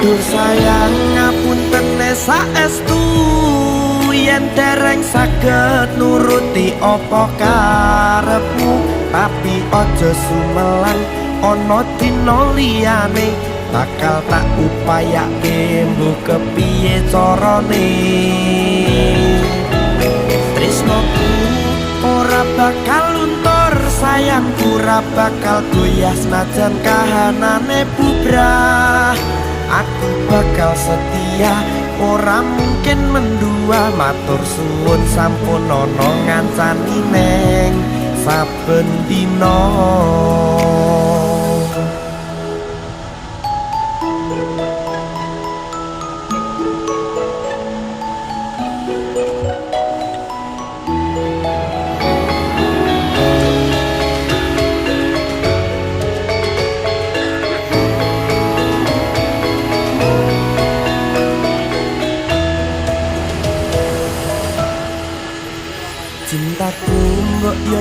Dur sayang ngapunten saestu yen dereng saged nuruti apa karepmu, tapi aja sumelang ana dina liyane bakal tak upayake mbok kepiye carane. Tresnoku ora bakal luntur, sayangku ora bakal goyah senajan kahanane bubrah. Aku bakal setia, ora mungkin mendua. Matur suwun sampun ana ngancani neng saben dina. Cintaku mbok yo